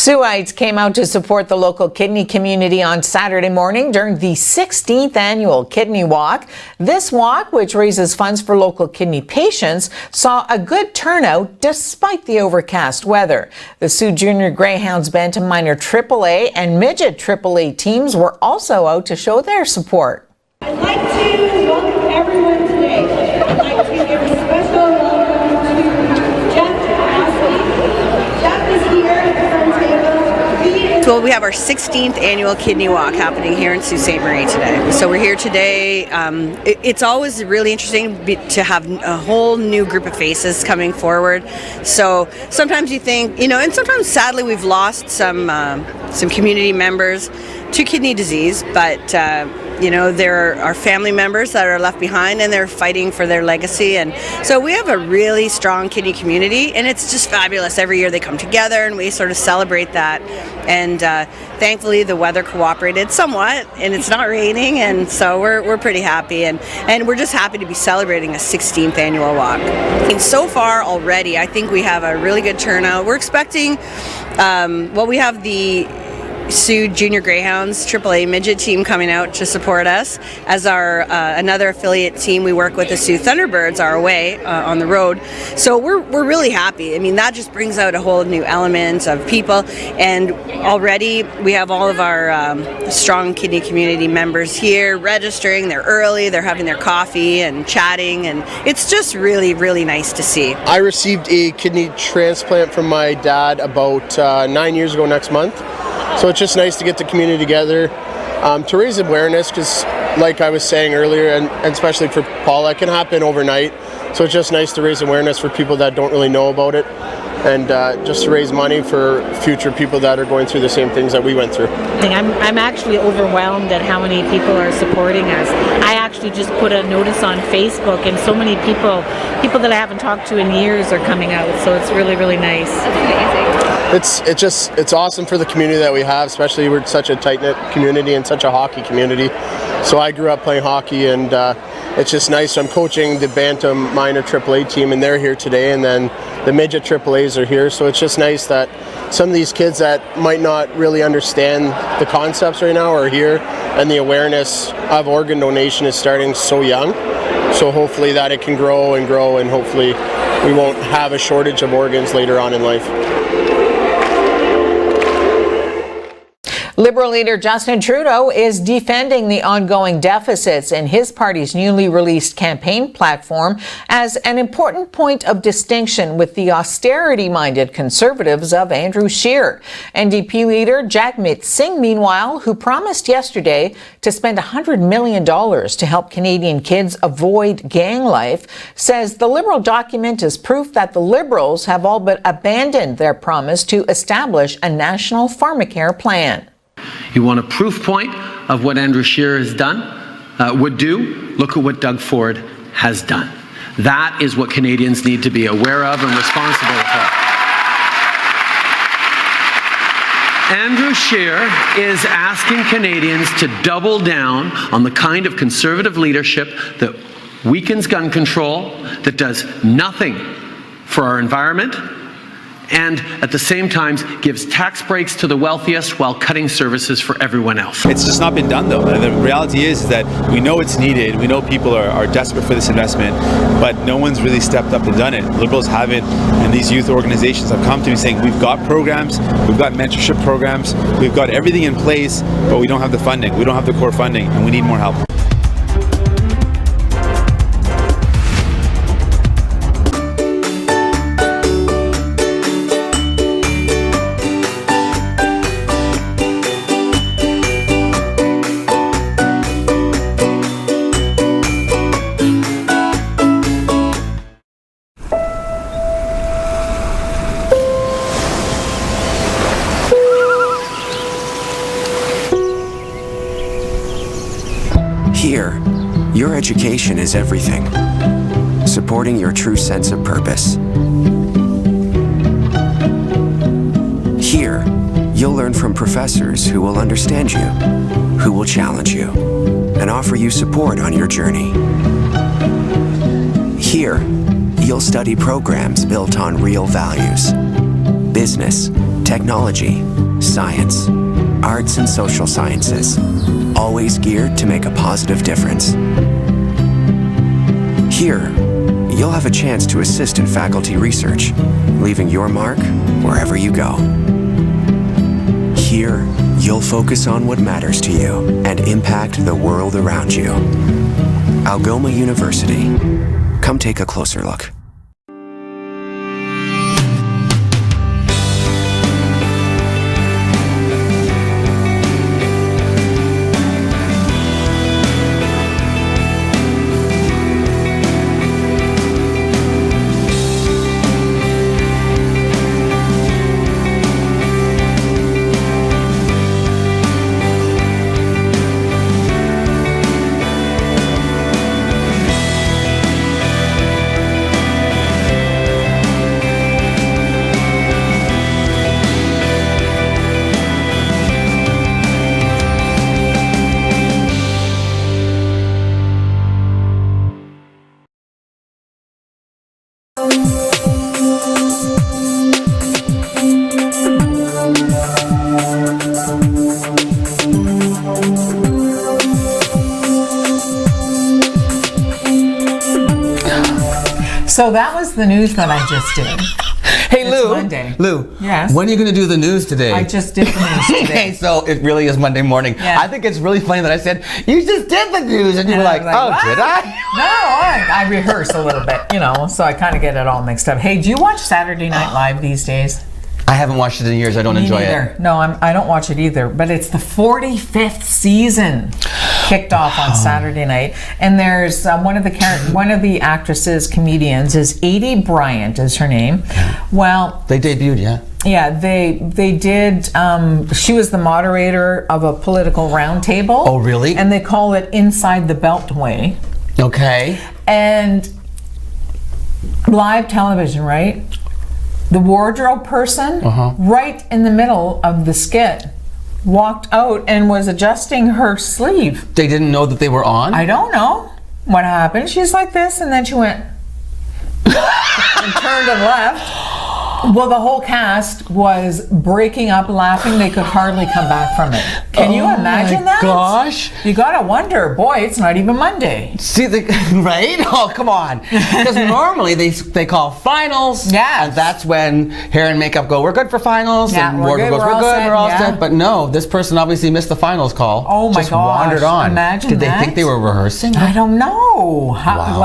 Suites came out to support the local kidney community on Saturday morning during the 16th annual Kidney Walk. This walk, which raises funds for local kidney patients, saw a good turnout despite the overcast weather. The Sioux Junior Greyhounds Bantam Minor AAA and Midget AAA teams were also out to show their support. I'd like to welcome everyone today. I'd like to give a special welcome to Jeff Ashley. Jeff is here at the front table. Well, we have our 16th annual Kidney Walk happening here in Sault Ste. Marie today. So we're here today. It's always really interesting to have a whole new group of faces coming forward. So sometimes you think, and sometimes sadly we've lost some community members to kidney disease, but there are family members that are left behind and they're fighting for their legacy. And so we have a really strong kidney community, and it's just fabulous. Every year they come together and we sort of celebrate that. And thankfully the weather cooperated somewhat, and it's not raining, and so we're pretty happy. And we're just happy to be celebrating a 16th annual walk. And so far already, I think we have a really good turnout. We're expecting, we have the Sioux Junior Greyhounds AAA Midget team coming out to support us as our another affiliate team. We work with the Sioux Thunderbirds are away on the road, so we're really happy. I mean, that just brings out a whole new element of people, and already we have all of our strong kidney community members here registering. They're early, they're having their coffee and chatting, and it's just really, really nice to see. I received a kidney transplant from my dad about 9 years ago next month. So it's just nice to get the community together to raise awareness, because like I was saying earlier, and especially for Paula, it can happen overnight. So it's just nice to raise awareness for people that don't really know about it, and just to raise money for future people that are going through the same things that we went through. I'm actually overwhelmed at how many people are supporting us. I actually just put a notice on Facebook, and so many people that I haven't talked to in years are coming out, so it's really, really nice. That's amazing. It's awesome for the community that we have, especially we're such a tight-knit community and such a hockey community. So I grew up playing hockey, and it's just nice. I'm coaching the Bantam Minor AAA team, and they're here today, and then the Midget AAAs are here. So it's just nice that some of these kids that might not really understand the concepts right now are here, and the awareness of organ donation is starting so young. So hopefully that it can grow, and hopefully we won't have a shortage of organs later on in life. Liberal leader Justin Trudeau is defending the ongoing deficits in his party's newly released campaign platform as an important point of distinction with the austerity-minded Conservatives of Andrew Scheer. NDP leader Jagmeet Singh, meanwhile, who promised yesterday to spend $100 million to help Canadian kids avoid gang life, says the Liberal document is proof that the Liberals have all but abandoned their promise to establish a national pharmacare plan. You want a proof point of what Andrew Scheer has done, would do? Look at what Doug Ford has done. That is what Canadians need to be aware of and responsible for. Andrew Scheer is asking Canadians to double down on the kind of Conservative leadership that weakens gun control, that does nothing for our environment, and at the same time gives tax breaks to the wealthiest while cutting services for everyone else. It's just not been done, though. The reality is that we know it's needed. We know people are desperate for this investment, but no one's really stepped up and done it. Liberals haven't, and these youth organizations have come to me saying, we've got programs, we've got mentorship programs, we've got everything in place, but we don't have the funding, we don't have the core funding, and we need more help. Here, your education is everything, supporting your true sense of purpose. Here, you'll learn from professors who will understand you, who will challenge you, and offer you support on your journey. Here, you'll study programs built on real values: business, technology, science, arts and social sciences, always geared to make a positive difference. Here, you'll have a chance to assist in faculty research, leaving your mark wherever you go. Here, you'll focus on what matters to you and impact the world around you. Algoma University. Come take a closer look. So that was the news that I just did. Hey, It's Lou. Monday. Lou. Yes? When are you going to do the news today? I just did the news today. Okay, so it really is Monday morning. Yeah. I think it's really funny that I said, you just did the news. And you were like, oh, what? did I? No, I rehearse a little bit, so I kind of get it all mixed up. Hey, do you watch Saturday Night Live these days? I haven't watched it in years. I don't enjoy it. No, I don't watch it either. But it's the 45th season kicked off on Saturday night, and there's one of the actresses, comedians, is Edie Bryant, is her name. Well, they debuted, yeah. Yeah, they did. She was the moderator of a political roundtable. Oh, really? And they call it Inside the Beltway. Okay. And live television, right? The wardrobe person, right in the middle of the skit, walked out and was adjusting her sleeve. They didn't know that they were on? I don't know what happened. She's like this, and then she went and turned and left. Well, the whole cast was breaking up laughing. They could hardly come back from it. Can you imagine that? Gosh. You gotta wonder, boy, it's not even Monday. See, right? Oh, come on. Because normally they call finals. Yeah. And that's when hair and makeup go, we're good for finals. Yeah, and we're wardrobe good, goes, we're all set. But no, this person obviously missed the finals call. Oh my Just gosh. wandered on. Imagine Did they that. think they were rehearsing? I don't know. Wow.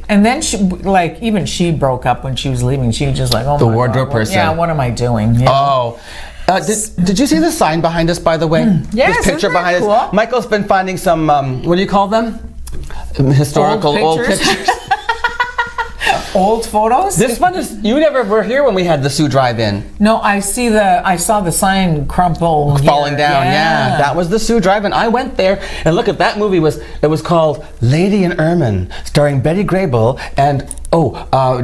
And then even she broke up when she was leaving. She was just like, oh The my wardrobe God, person. Yeah, what am I doing? Yeah. Oh. Did you see the sign behind us, by the way? Yes, This picture isn't that behind cool? us. Michael's been finding some, what do you call them? Historical old pictures. Old photos? This one is, you never were here when we had the Sioux Drive-In. No, I saw the sign crumple. Falling down, yeah. That was the Sioux Drive-In. I went there, and look at that movie. It was called Lady in Ermine, starring Betty Grable and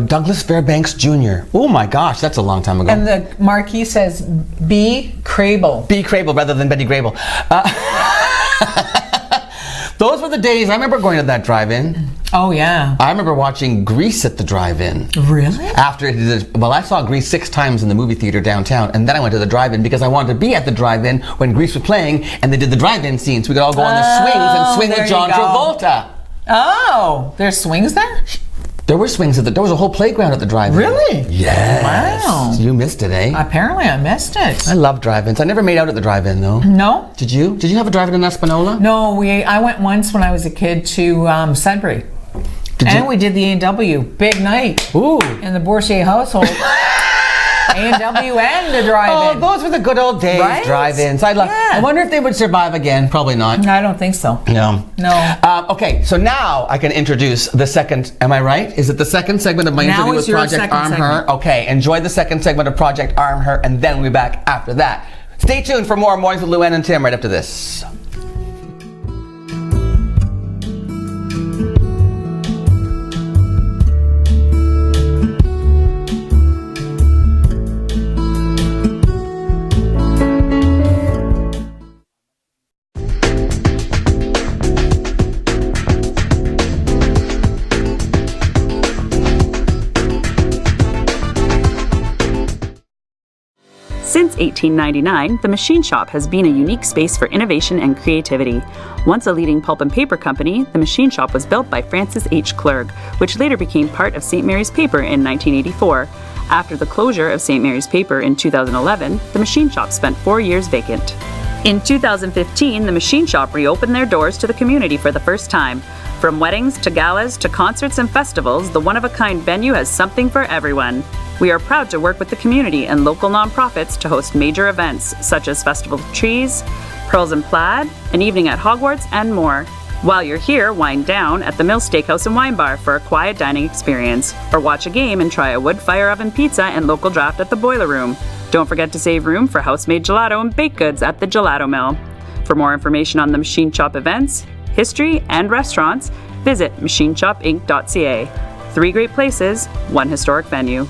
Douglas Fairbanks Jr. Oh my gosh, that's a long time ago. And the marquee says B. Crable. B. Crable rather than Betty Grable. Those were the days. I remember going to that drive-in. Oh yeah. I remember watching Grease at the drive-in. Really? After it did, well, I saw Grease 6 times in the movie theater downtown, and then I went to the drive-in because I wanted to be at the drive-in when Grease was playing, and they did the drive-in scene, so we could all go on the swings and swing with John Travolta. Oh, there's swings there? There were swings there was a whole playground at the drive-in. Really? Yes. Wow. You missed it, eh? Apparently I missed it. I love drive-ins. I never made out at the drive-in though. No. Did you? Did you have a drive-in in Espanola? No, I went once when I was a kid to Sudbury. We did the A&W. Big night. Ooh. In the Boursier household. A&W and the drive-in. Oh, those were the good old days, right? drive-ins. I wonder if they would survive again. Probably not. I don't think so. No. No. Okay, so now I can introduce the second, am I right? Is it the second segment of my interview with Project Arm Her? Okay, enjoy the second segment of Project Arm Her, and then we'll be back after that. Stay tuned for more Mornings with Luann and Tim right after this. Since 1899, the Machine Shop has been a unique space for innovation and creativity. Once a leading pulp and paper company, the Machine Shop was built by Francis H. Clerg, which later became part of St. Mary's Paper in 1984. After the closure of St. Mary's Paper in 2011, the Machine Shop spent 4 years vacant. In 2015, the Machine Shop reopened their doors to the community for the first time. From weddings to galas to concerts and festivals, the one-of-a-kind venue has something for everyone. We are proud to work with the community and local nonprofits to host major events such as Festival of Trees, Pearls and Plaid, an evening at Hogwarts, and more. While you're here, wind down at the Mill Steakhouse and Wine Bar for a quiet dining experience, or watch a game and try a wood fire oven pizza and local draft at the Boiler Room. Don't forget to save room for house-made gelato and baked goods at the Gelato Mill. For more information on the Machine Shop events, history, and restaurants, visit machineshopinc.ca. 3 great places, 1 historic venue.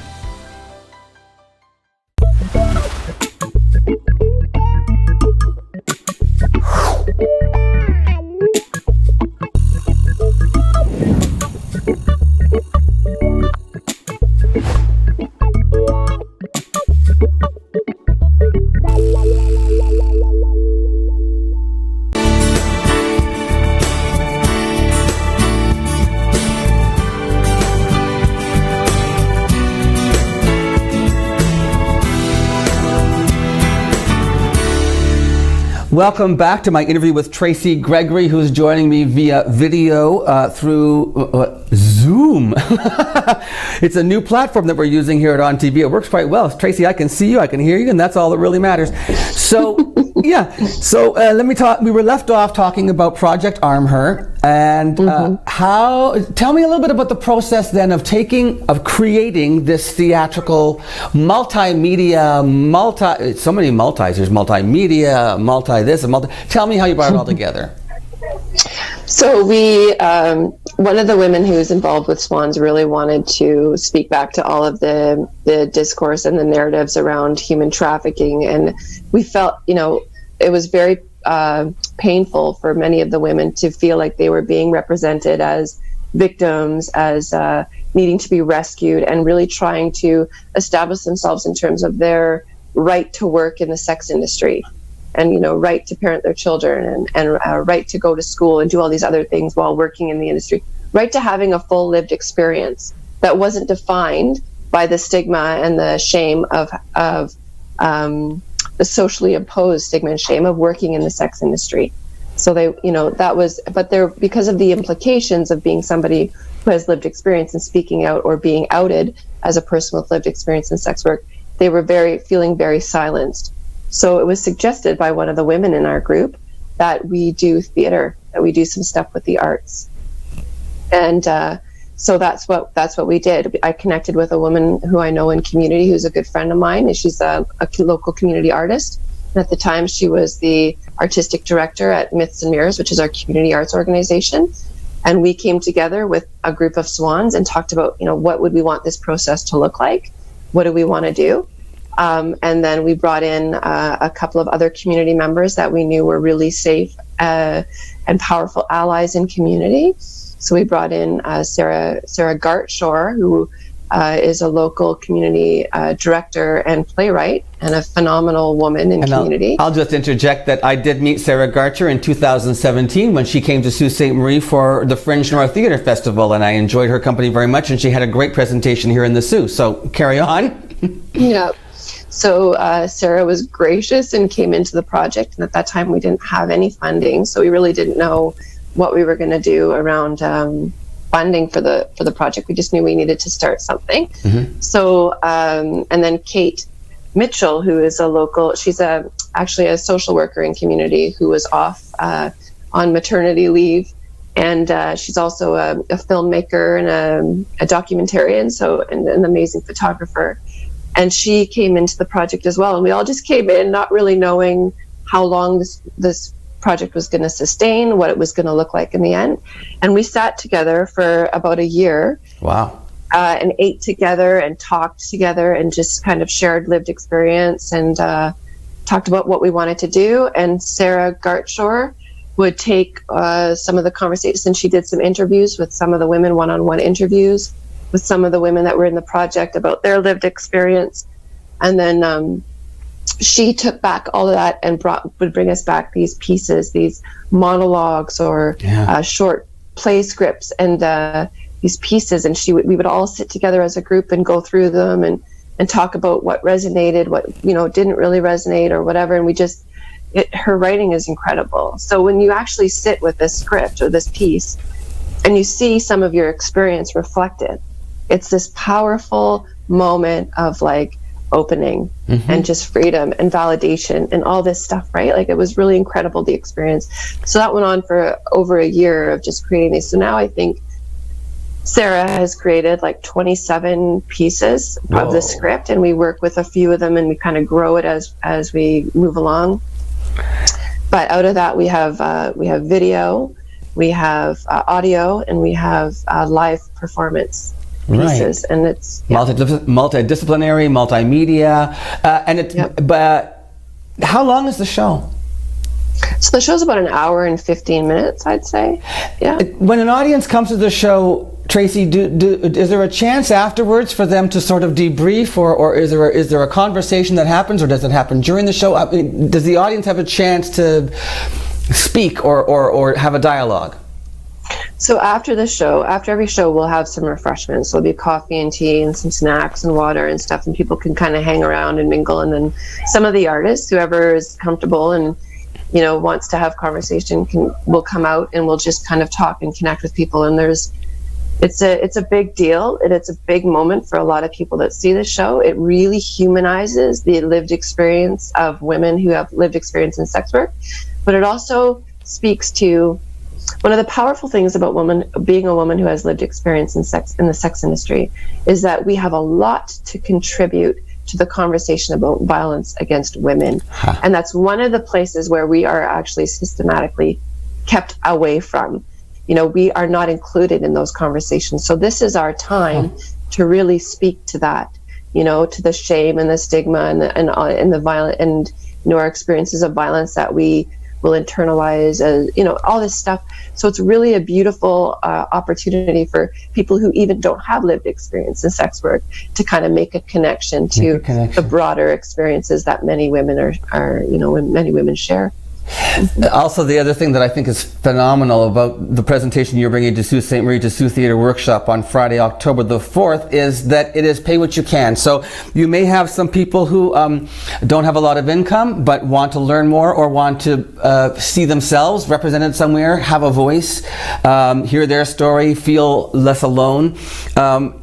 Welcome back to my interview with Tracy Gregory, who's joining me via video through Zoom. It's a new platform that we're using here at ONNtv. It works quite well. Tracy, I can see you, I can hear you, and that's all that really matters. So, yeah. So let me talk. We were left off talking about Project Arm Her, and tell me a little bit about the process then of creating this theatrical multimedia, so many multis. There's multimedia, this and tell me how you brought it all together. So we, one of the women who's involved with Swans really wanted to speak back to all of the discourse and the narratives around human trafficking. And we felt, it was very painful for many of the women to feel like they were being represented as victims, as needing to be rescued, and really trying to establish themselves in terms of their right to work in the sex industry. And right to parent their children, and right to go to school and do all these other things while working in the industry, right to having a full lived experience that wasn't defined by the stigma and the shame of the socially imposed stigma and shame of working in the sex industry. So they, that was, but they're, because of the implications of being somebody who has lived experience and speaking out or being outed as a person with lived experience in sex work, they were feeling very silenced. So it was suggested by one of the women in our group that we do theater, that we do some stuff with the arts. And so that's what we did. I connected with a woman who I know in community who's a good friend of mine, and she's a local community artist. And at the time, she was the artistic director at Myths and Mirrors, which is our community arts organization. And we came together with a group of swans and talked about, what would we want this process to look like? What do we want to do? And then we brought in a couple of other community members that we knew were really safe and powerful allies in community. So we brought in Sarah Gartshore, who is a local community director and playwright, and a phenomenal woman in community. I'll just interject that I did meet Sarah Gartshore in 2017 when she came to Sault Ste. Marie for the Fringe North Theatre Festival, and I enjoyed her company very much, and she had a great presentation here in the Sault. So carry on. Yeah. So Sarah was gracious and came into the project, and at that time we didn't have any funding, so we really didn't know what we were going to do around funding for the project. We just knew we needed to start something. Mm-hmm. So and then Kate Mitchell, who is she's actually a social worker in community who was off on maternity leave, and she's also a filmmaker and a documentarian, and an amazing photographer. And she came into the project as well. And we all just came in not really knowing how long this project was going to sustain, what it was going to look like in the end. And we sat together for about a year. Wow. And ate together and talked together and just kind of shared lived experience and talked about what we wanted to do. And Sarah Gartshore would take some of the conversations, and she did some interviews with some of the women, one-on-one interviews with some of the women that were in the project about their lived experience. And then she took back all of that and would bring us back these pieces, these monologues or short play scripts and these pieces, and we would all sit together as a group and go through them and talk about what resonated, what didn't really resonate or whatever. And her writing is incredible. So when you actually sit with this script or this piece and you see some of your experience reflected, it's this powerful moment of like opening and just freedom and validation and all this stuff, right? Like, it was really incredible, the experience. So that went on for over a year of just creating these. So now I think Sarah has created like 27 pieces of the script, and we work with a few of them and we kind of grow it as we move along. But out of that, we have video, we have audio, and we have live performance pieces, and it's multidisciplinary, multimedia, but how long is the show? So the show's about an hour and 15 minutes, I'd say. Yeah. When an audience comes to the show, Tracy, is there a chance afterwards for them to sort of debrief, or is there a conversation that happens, or does it happen during the show? I mean, does the audience have a chance to speak or have a dialogue? So after every show, we'll have some refreshments. There'll be coffee and tea and some snacks and water and stuff, and people can kind of hang around and mingle. And then some of the artists, whoever is comfortable and wants to have conversation, will come out and we'll just kind of talk and connect with people. And it's a big deal, and it's a big moment for a lot of people that see the show. It really humanizes the lived experience of women who have lived experience in sex work, but it also speaks to one of the powerful things about being a woman who has lived experience in the sex industry is that we have a lot to contribute to the conversation about violence against women. And that's one of the places where we are actually systematically kept away from. We are not included in those conversations. So this is our time to really speak to that, to the shame and the stigma and the violence and, our experiences of violence that we will internalize, all this stuff. So it's really a beautiful opportunity for people who even don't have lived experience in sex work to kind of make a connection to the broader experiences that many women many women share. Also, the other thing that I think is phenomenal about the presentation you're bringing to Sault Ste. Marie to Sioux Theatre Workshop on Friday, October the 4th, is that it is pay what you can. So you may have some people who don't have a lot of income but want to learn more or want to see themselves represented somewhere, have a voice, hear their story, feel less alone.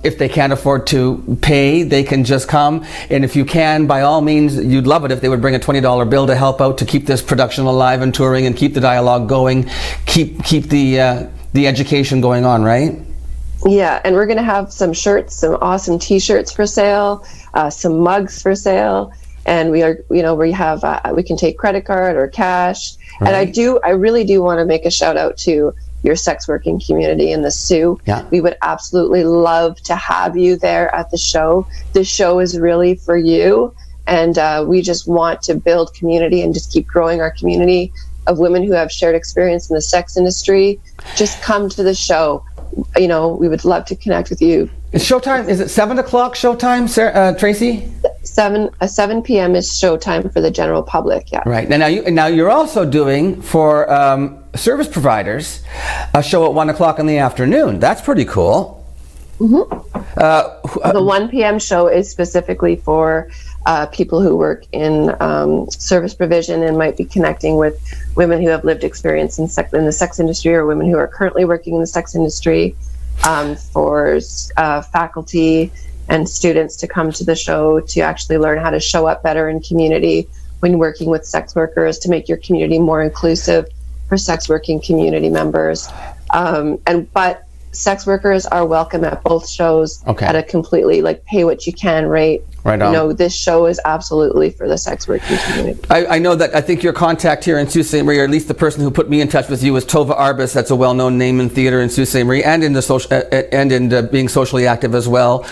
If they can't afford to pay, they can just come. And if you can, by all means, you'd love it if they would bring a $20 bill to help out to keep this production alive and touring and keep the dialogue going, keep the education going on, right? Yeah, and we're going to have some shirts, some awesome T-shirts for sale, some mugs for sale, and we can take credit card or cash. Right. And I really do want to make a shout out to your sex working community in the Sioux. Yeah. We would absolutely love to have you there at the show. This show is really for you. And we just want to build community and just keep growing our community of women who have shared experience in the sex industry. Just come to the show. We would love to connect with you. Is showtime, is it 7 o'clock showtime, Sarah, Tracy? 7 p.m. is showtime for the general public, yeah. Right. Now you're also doing, for service providers, a show at 1 o'clock in the afternoon. That's pretty cool. The 1 p.m. show is specifically for people who work in service provision and might be connecting with women who have lived experience in the sex industry, or women who are currently working in the sex industry, for faculty and students to come to the show to actually learn how to show up better in community when working with sex workers, to make your community more inclusive for sex working community members. But sex workers are welcome at both shows at a completely pay what you can rate. Right on. This show is absolutely for the sex working community. I know that I think your contact here in Sault Ste. Marie, or at least the person who put me in touch with you, is Tova Arbus. That's a well-known name in theater in Sault Ste. Marie and in the being socially active as well.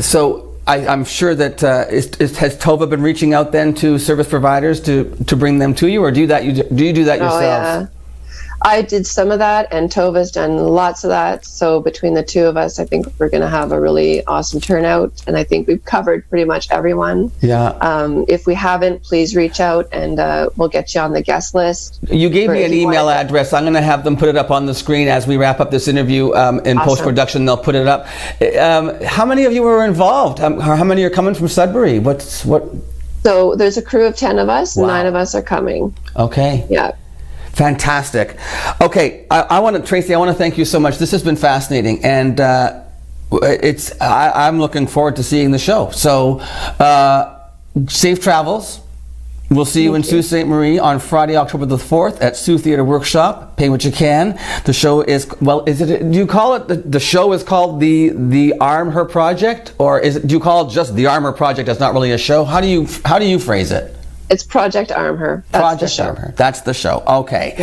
So I'm sure that has Tova been reaching out then to service providers to bring them to you, or do you do that yourself? I did some of that, and Tova's done lots of that. So between the two of us, I think we're going to have a really awesome turnout. And I think we've covered pretty much everyone. Yeah. If we haven't, please reach out, and we'll get you on the guest list. You gave me an email address. I'm going to have them put it up on the screen as we wrap up this interview. In post-production, they'll put it up. How many of you were involved? How many are coming from Sudbury? What? So there's a crew of 10 of us. Wow. 9 of us are coming. Okay. Yeah. Fantastic. Okay, I want to, Tracy, I want to thank you so much. This has been fascinating, and I'm looking forward to seeing the show. So, safe travels. We'll see you in Sault Ste. Marie on Friday, October the 4th at Sioux Theatre Workshop. Pay what you can. The show is, well, do you call it, the show is called the Arm Her Project? Or do you call it just the Arm Her Project? That's not really a show. How do you phrase it? It's Project Arm Her. That's the show. Arm Her. That's the show. Okay.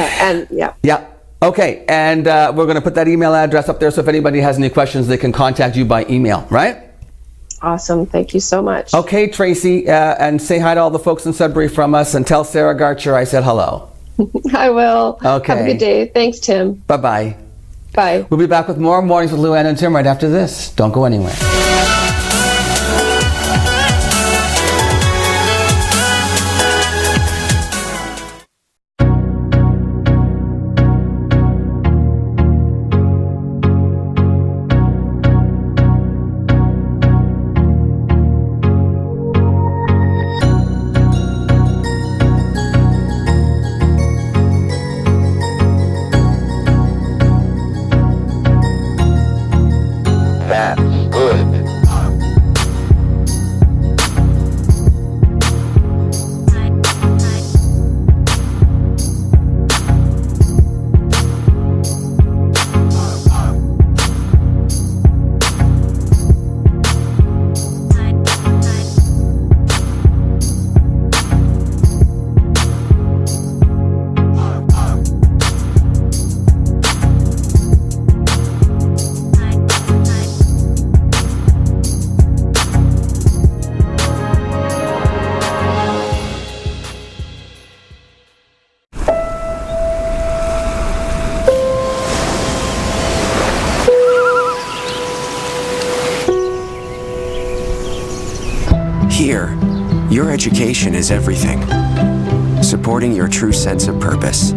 Yeah. Okay, and we're going to put that email address up there, so if anybody has any questions, they can contact you by email, right? Awesome. Thank you so much. Okay, Tracy, and say hi to all the folks in Sudbury from us, and tell Sarah Garcher I said hello. I will. Okay. Have a good day. Thanks, Tim. Bye-bye. Bye. We'll be back with more Mornings with Luann and Tim right after this. Don't go anywhere. Here, your education is everything, supporting your true sense of purpose.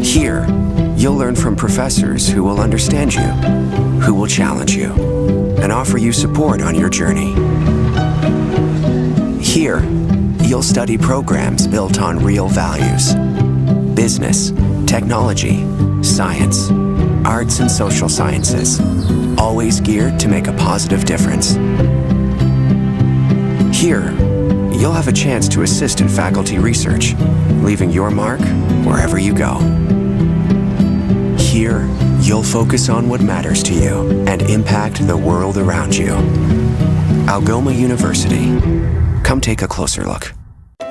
Here, you'll learn from professors who will understand you, who will challenge you, and offer you support on your journey. Here, you'll study programs built on real values: business, technology, science, arts and social sciences, always geared to make a positive difference. Here, you'll have a chance to assist in faculty research, leaving your mark wherever you go. Here, you'll focus on what matters to you and impact the world around you. Algoma University. Come take a closer look.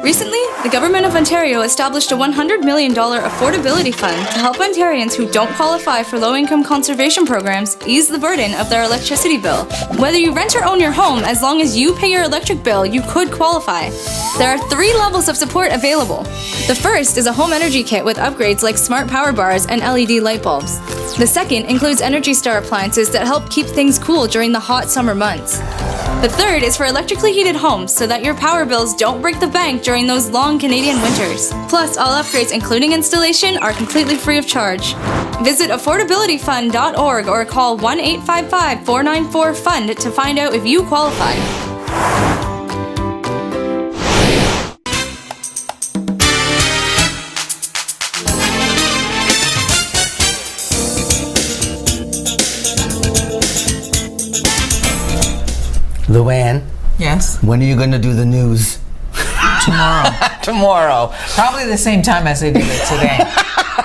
Recently, the Government of Ontario established a $100 million affordability fund to help Ontarians who don't qualify for low-income conservation programs ease the burden of their electricity bill. Whether you rent or own your home, as long as you pay your electric bill, you could qualify. There are 3 levels of support available. The first is a home energy kit with upgrades like smart power bars and LED light bulbs. The second includes Energy Star appliances that help keep things cool during the hot summer months. The third is for electrically heated homes so that your power bills don't break the bank during those long Canadian winters. Plus, all upgrades, including installation, are completely free of charge. Visit affordabilityfund.org or call 1-855-494-FUND to find out if you qualify. Luann? Yes? When are you going to do the news? Tomorrow. Tomorrow. Probably the same time as I did it today.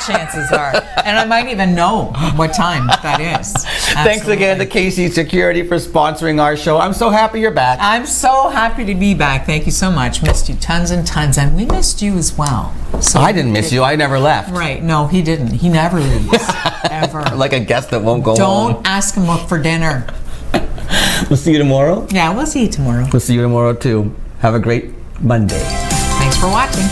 Chances are. And I might even know what time that is. Thanks again to KC Security for sponsoring our show. I'm so happy you're back. I'm so happy to be back. Thank you so much. Missed you tons and tons. And we missed you as well. So I didn't miss you. I never left. Right. No, he didn't. He never leaves. Ever. Like a guest that won't go home. Don't ask him up for dinner. We'll see you tomorrow. Yeah, we'll see you tomorrow. We'll see you tomorrow too. Have a great Monday. Thanks for watching.